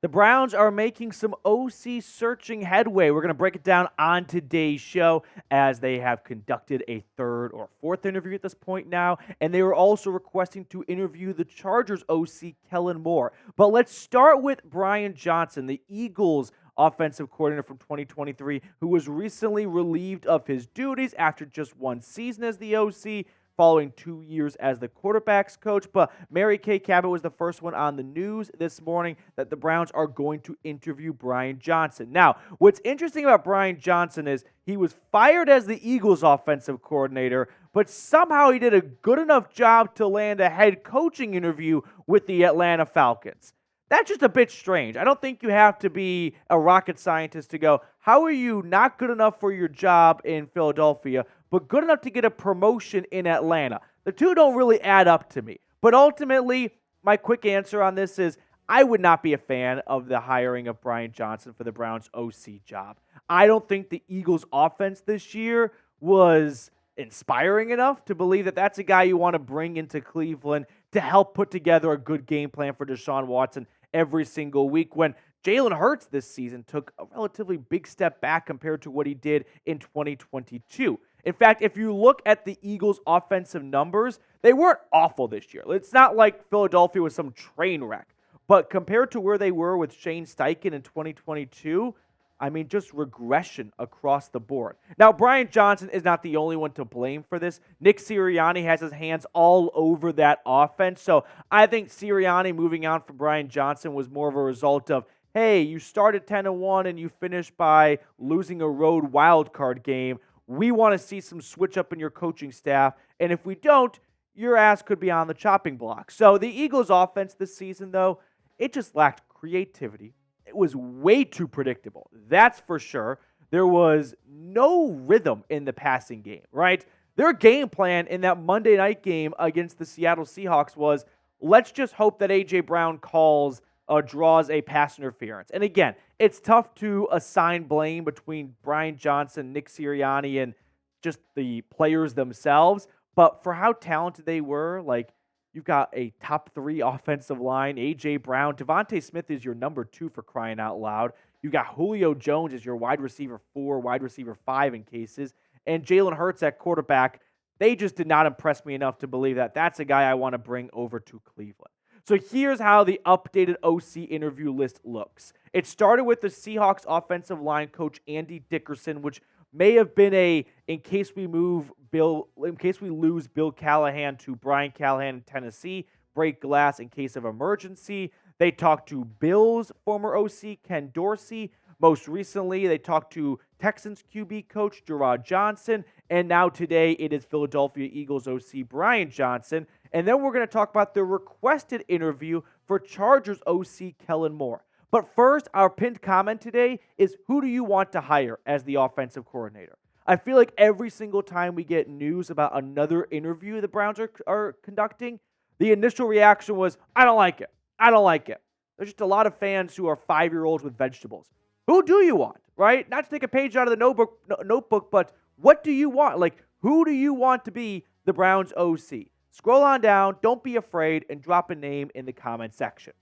The Browns are making some OC searching headway. We're going to break it down on today's show as they have conducted a third or fourth interview at this point now, and they were also requesting to interview the Chargers OC Kellen Moore. But let's start with Brian Johnson, the Eagles offensive coordinator from 2023, who was recently relieved of his duties after just one season as the OC, following 2 years as the quarterback's coach. But Mary Kay Cabot was the first one on the news this morning that the Browns are going to interview Brian Johnson. Now, what's interesting about Brian Johnson is he was fired as the Eagles offensive coordinator, but somehow he did a good enough job to land a head coaching interview with the Atlanta Falcons. That's just a bit strange. I don't think you have to be a rocket scientist to go, how are you not good enough for your job in Philadelphia, but good enough to get a promotion in Atlanta? The two don't really add up to me. But ultimately, my quick answer on this is I would not be a fan of the hiring of Brian Johnson for the Browns OC job. I don't think the Eagles offense this year was inspiring enough to believe that that's a guy you want to bring into Cleveland to help put together a good game plan for Deshaun Watson every single week, when Jalen Hurts this season took a relatively big step back compared to what he did in 2022. In fact, if you look at the Eagles' offensive numbers, they weren't awful this year. It's not like Philadelphia was some train wreck. But compared to where they were with Shane Steichen in 2022, I mean, just regression across the board. Now, Brian Johnson is not the only one to blame for this. Nick Sirianni has his hands all over that offense. So I think Sirianni moving on from Brian Johnson was more of a result of, hey, you started 10-1 and you finished by losing a road wildcard game. We want to see some switch up in your coaching staff. And if we don't, your ass could be on the chopping block. So the Eagles offense this season, though, it just lacked creativity. It was way too predictable. That's for sure. There was no rhythm in the passing game, right? Their game plan in that Monday night game against the Seattle Seahawks was, let's just hope that A.J. Brown draws a pass interference. And again, it's tough to assign blame between Brian Johnson, Nick Sirianni, and just the players themselves. But for how talented they were, like, you've got a top 3 offensive line, A.J. Brown. Devontae Smith is your number 2 for crying out loud. You've got Julio Jones as your wide receiver 4, wide receiver 5 in cases. And Jalen Hurts at quarterback. They just did not impress me enough to believe that that's a guy I want to bring over to Cleveland. So here's how the updated OC interview list looks. It started with the Seahawks offensive line coach Andy Dickerson, which may have been in case we lose Bill Callahan to Brian Callahan in Tennessee, break glass in case of emergency. They talked to Bills former OC Ken Dorsey. Most recently, they talked to Texans QB coach Gerard Johnson, and now today it is Philadelphia Eagles OC Brian Johnson. And then we're going to talk about the requested interview for Chargers OC Kellen Moore. But first, our pinned comment today is, who do you want to hire as the offensive coordinator? I feel like every single time we get news about another interview the Browns are conducting, the initial reaction was, I don't like it. I don't like it. There's just a lot of fans who are 5-year-olds with vegetables. Who do you want, right? Not to take a page out of the notebook, but what do you want? Like, who do you want to be the Browns OC? Scroll on down, don't be afraid, and drop a name in the comment section.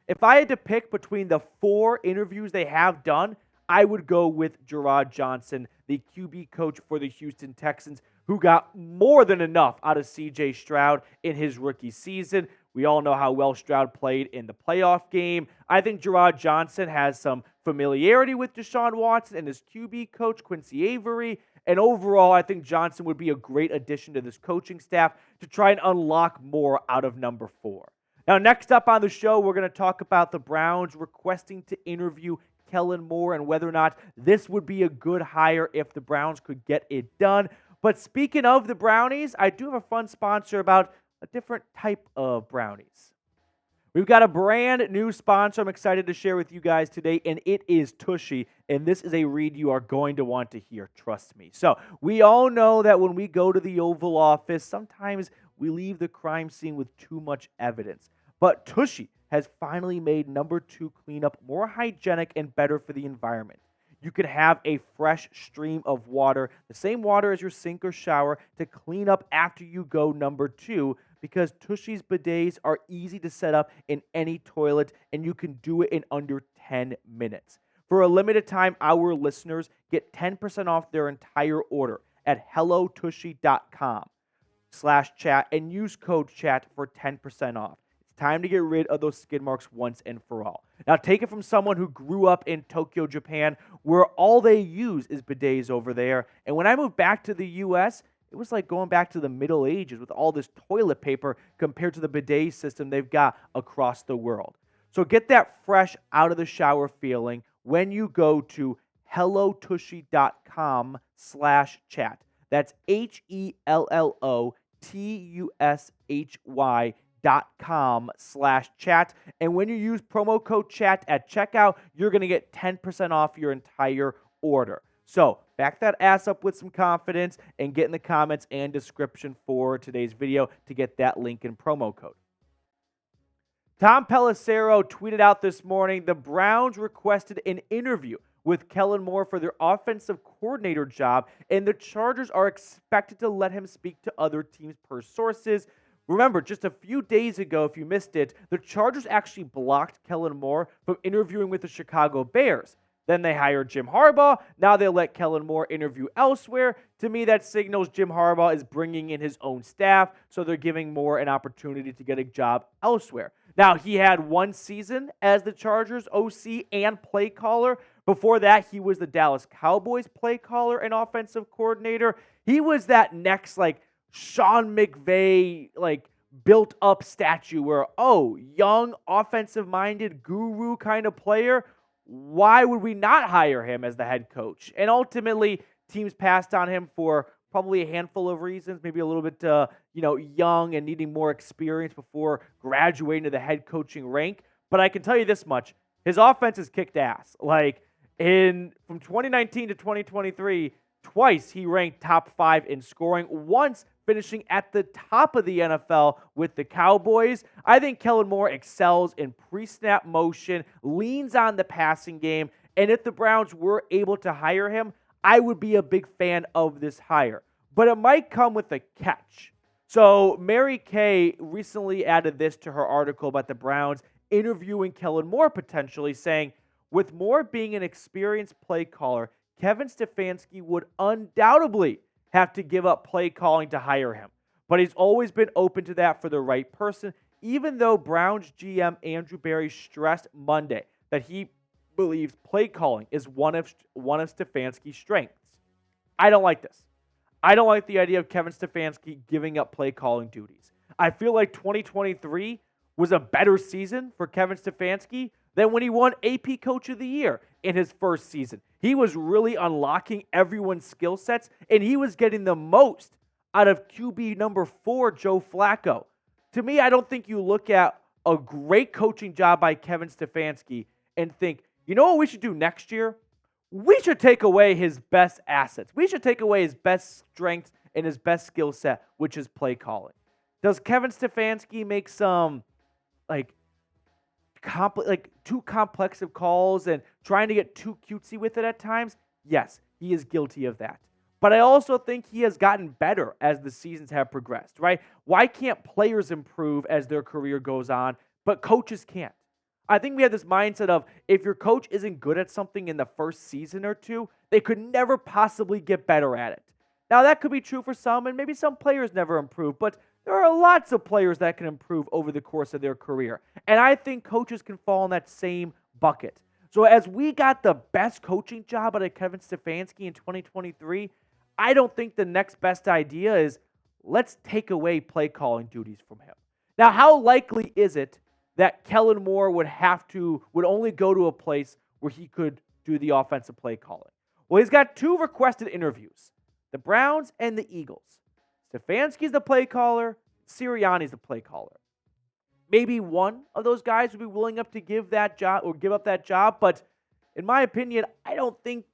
If I had to pick between the 4 interviews they have done, I would go with Gerard Johnson, the QB coach for the Houston Texans, who got more than enough out of C.J. Stroud in his rookie season. We all know how well Stroud played in the playoff game. I think Gerard Johnson has some familiarity with Deshaun Watson and his QB coach, Quincy Avery. And overall, I think Johnson would be a great addition to this coaching staff to try and unlock more out of number 4. Now, next up on the show, we're going to talk about the Browns requesting to interview Kellen Moore and whether or not this would be a good hire if the Browns could get it done. But speaking of the Brownies, I do have a fun sponsor about a different type of brownies. We've got a brand new sponsor I'm excited to share with you guys today, and it is Tushy, and this is a read you are going to want to hear, trust me. So, we all know that when we go to the Oval Office, sometimes we leave the crime scene with too much evidence. But Tushy has finally made number 2 cleanup more hygienic and better for the environment. you can have a fresh stream of water, the same water as your sink or shower, to clean up after you go. Number 2, because Tushy's bidets are easy to set up in any toilet, and you can do it in under 10 minutes. For a limited time, our listeners get 10% off their entire order at hellotushy.com/chat and use code chat for 10% off. It's time to get rid of those skid marks once and for all. Now, take it from someone who grew up in Tokyo, Japan, where all they use is bidets over there. And when I moved back to the U.S., it was like going back to the Middle Ages with all this toilet paper compared to the bidet system they've got across the world. So get that fresh out of the shower feeling when you go to hellotushy.com/chat. That's HELLOTUSHY.com/chat. And when you use promo code chat at checkout, you're going to get 10% off your entire order. So back that ass up with some confidence and get in the comments and description for today's video to get that link and promo code. Tom Pelissero tweeted out this morning, the Browns requested an interview with Kellen Moore for their offensive coordinator job, and the Chargers are expected to let him speak to other teams per sources. Remember, just a few days ago, if you missed it, the Chargers actually blocked Kellen Moore from interviewing with the Chicago Bears. Then they hired Jim Harbaugh. Now they let Kellen Moore interview elsewhere. To me, that signals Jim Harbaugh is bringing in his own staff, so they're giving Moore an opportunity to get a job elsewhere. Now, he had one season as the Chargers OC and play caller. Before that, he was the Dallas Cowboys play caller and offensive coordinator. He was that next, Sean McVay, built-up statue where, young, offensive-minded, guru kind of player. Why would we not hire him as the head coach? And ultimately, teams passed on him for probably a handful of reasons, maybe a little bit, young and needing more experience before graduating to the head coaching rank. But I can tell you this much. His offense has kicked ass. From 2019 to 2023, twice he ranked top 5 in scoring, once finishing at the top of the NFL with the Cowboys. I think Kellen Moore excels in pre-snap motion, leans on the passing game, and if the Browns were able to hire him, I would be a big fan of this hire. But it might come with a catch. So Mary Kay recently added this to her article about the Browns interviewing Kellen Moore potentially, saying, with Moore being an experienced play caller, Kevin Stefanski would undoubtedly have to give up play calling to hire him. But he's always been open to that for the right person, even though Browns GM Andrew Berry stressed Monday that he believes play calling is one of Stefanski's strengths. I don't like this. I don't like the idea of Kevin Stefanski giving up play calling duties. I feel like 2023 was a better season for Kevin Stefanski than when he won AP Coach of the Year in his first season. He was really unlocking everyone's skill sets, and he was getting the most out of QB number 4, Joe Flacco. To me, I don't think you look at a great coaching job by Kevin Stefanski and think, you know what we should do next year? We should take away his best assets. We should take away his best strengths and his best skill set, which is play calling. Does Kevin Stefanski make some too complex of calls and trying to get too cutesy with it at times? Yes, he is guilty of that. But I also think he has gotten better as the seasons have progressed, right? Why can't players improve as their career goes on, but coaches can't? I think we have this mindset of if your coach isn't good at something in the first season or two, they could never possibly get better at it. Now, that could be true for some, and maybe some players never improve, but there are lots of players that can improve over the course of their career. And I think coaches can fall in that same bucket. So as we got the best coaching job out of Kevin Stefanski in 2023, I don't think the next best idea is let's take away play calling duties from him. Now, how likely is it that Kellen Moore would only go to a place where he could do the offensive play calling? Well, he's got 2 requested interviews, the Browns and the Eagles. Stefanski's the play caller, Sirianni's the play caller. Maybe one of those guys would be willing to give that job or give up that job, but in my opinion, I don't think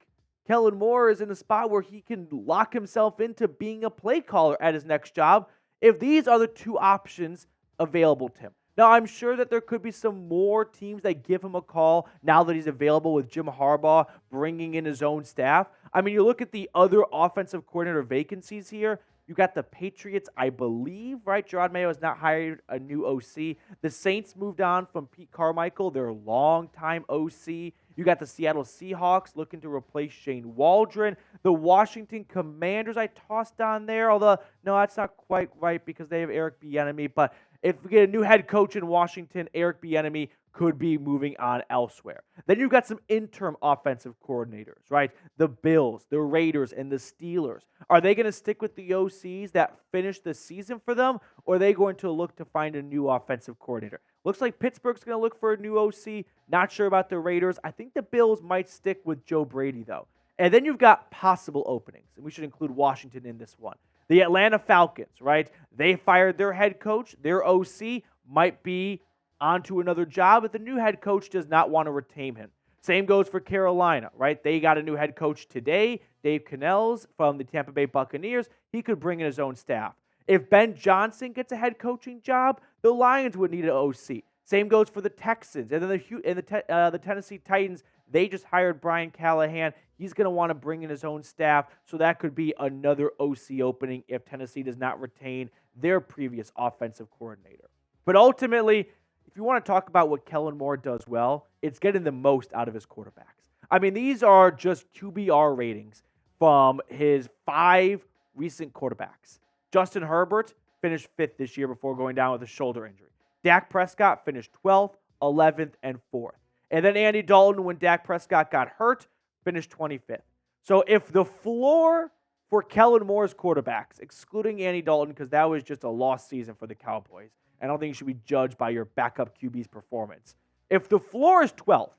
Kellen Moore is in a spot where he can lock himself into being a play caller at his next job if these are the 2 options available to him. Now, I'm sure that there could be some more teams that give him a call now that he's available with Jim Harbaugh bringing in his own staff. I mean, you look at the other offensive coordinator vacancies here. You got the Patriots, I believe, right? Gerard Mayo has not hired a new OC. The Saints moved on from Pete Carmichael, their longtime OC. You got the Seattle Seahawks looking to replace Shane Waldron. The Washington Commanders I tossed on there, although, no, that's not quite right because they have Eric Bieniemy. But if we get a new head coach in Washington, Eric Bieniemy could be moving on elsewhere. Then you've got some interim offensive coordinators, right? The Bills, the Raiders, and the Steelers. Are they going to stick with the OCs that finished the season for them, or are they going to look to find a new offensive coordinator? Looks like Pittsburgh's going to look for a new OC. Not sure about the Raiders. I think the Bills might stick with Joe Brady, though. And then you've got possible openings, and we should include Washington in this one. The Atlanta Falcons, right? They fired their head coach. Their OC might be onto another job, but the new head coach does not want to retain him. Same goes for Carolina, right? They got a new head coach today, Dave Cannells from the Tampa Bay Buccaneers. He could bring in his own staff. If Ben Johnson gets a head coaching job, the Lions would need an OC. Same goes for the Texans. And then the Tennessee Titans, they just hired Brian Callahan. He's going to want to bring in his own staff, so that could be another OC opening if Tennessee does not retain their previous offensive coordinator. But ultimately, if you want to talk about what Kellen Moore does well, it's getting the most out of his quarterbacks. I mean, these are just QBR ratings from his 5 recent quarterbacks. Justin Herbert finished 5th this year before going down with a shoulder injury. Dak Prescott finished 12th, 11th, and 4th. And then Andy Dalton, when Dak Prescott got hurt, finished 25th. So if the floor for Kellen Moore's quarterbacks, excluding Andy Dalton, because that was just a lost season for the Cowboys, I don't think you should be judged by your backup QB's performance. If the floor is 12th,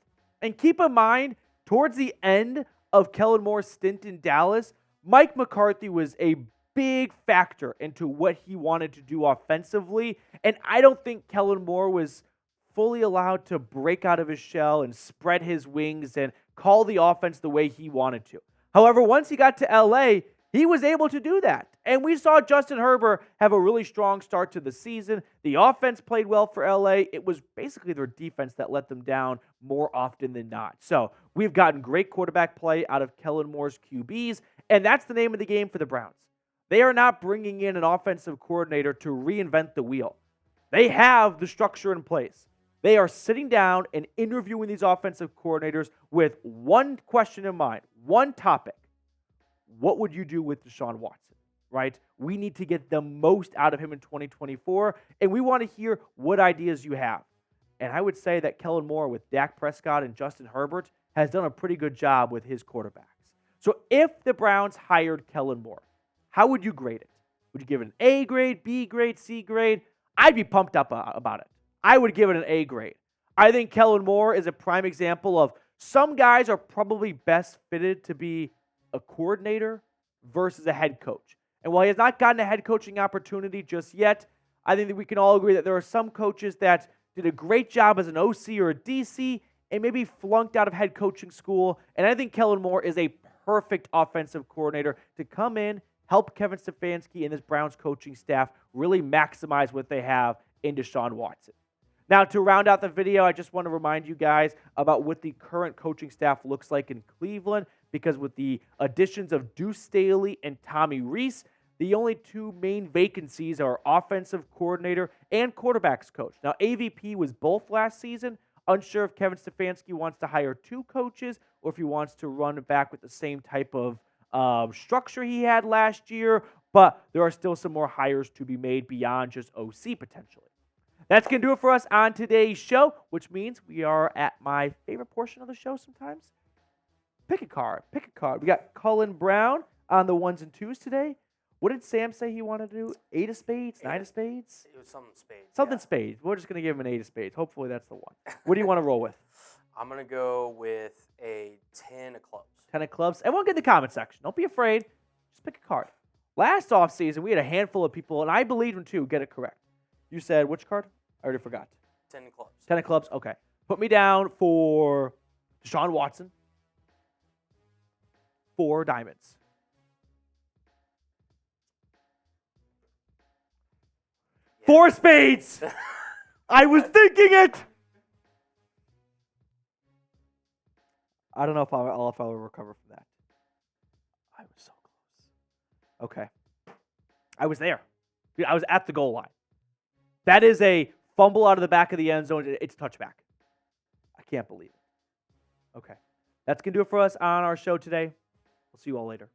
and keep in mind, towards the end of Kellen Moore's stint in Dallas, Mike McCarthy was a big factor into what he wanted to do offensively, and I don't think Kellen Moore was fully allowed to break out of his shell and spread his wings and call the offense the way he wanted to. However, once he got to LA, he was able to do that. And we saw Justin Herbert have a really strong start to the season. The offense played well for LA. It was basically their defense that let them down more often than not. So we've gotten great quarterback play out of Kellen Moore's QBs, and that's the name of the game for the Browns. They are not bringing in an offensive coordinator to reinvent the wheel. They have the structure in place. They are sitting down and interviewing these offensive coordinators with one question in mind, one topic. What would you do with Deshaun Watson, right? We need to get the most out of him in 2024, and we want to hear what ideas you have. And I would say that Kellen Moore with Dak Prescott and Justin Herbert has done a pretty good job with his quarterbacks. So if the Browns hired Kellen Moore, how would you grade it? Would you give it an A grade, B grade, C grade? I'd be pumped up about it. I would give it an A grade. I think Kellen Moore is a prime example of some guys are probably best fitted to be a coordinator versus a head coach. And while he has not gotten a head coaching opportunity just yet, I think that we can all agree that there are some coaches that did a great job as an OC or a DC and maybe flunked out of head coaching school. And I think Kellen Moore is a perfect offensive coordinator to come in, help Kevin Stefanski and this Browns coaching staff really maximize what they have in Deshaun Watson. Now, to round out the video, I just want to remind you guys about what the current coaching staff looks like in Cleveland, because with the additions of Deuce Staley and Tommy Rees, the only 2 main vacancies are offensive coordinator and quarterbacks coach. Now, AVP was both last season. Unsure if Kevin Stefanski wants to hire 2 coaches or if he wants to run it back with the same type of structure he had last year, but there are still some more hires to be made beyond just OC potentially. That's going to do it for us on today's show, which means we are at my favorite portion of the show sometimes. Pick a card. Pick a card. We got Cullen Brown on the 1s and 2s today. What did Sam say he wanted to do? 8 of spades? 9 of spades? It was something spades. Something spades. We're just going to give him an 8 of spades. Hopefully that's the one. What do you want to roll with? I'm going to go with a 10 of clubs. 10 of clubs. Everyone get in the comment section. Don't be afraid. Just pick a card. Last offseason, we had a handful of people, and I believed them too, get it correct. You said which card? I already forgot. 10 of clubs. 10 of clubs? Okay. Put me down for Deshaun Watson. 4 diamonds. Yeah. 4 spades! I was thinking it. I don't know if I'll recover from that. I was so close. Okay. I was there. I was at the goal line. That is a fumble out of the back of the end zone. It's touchback. I can't believe it. Okay. That's going to do it for us on our show today. We'll see you all later.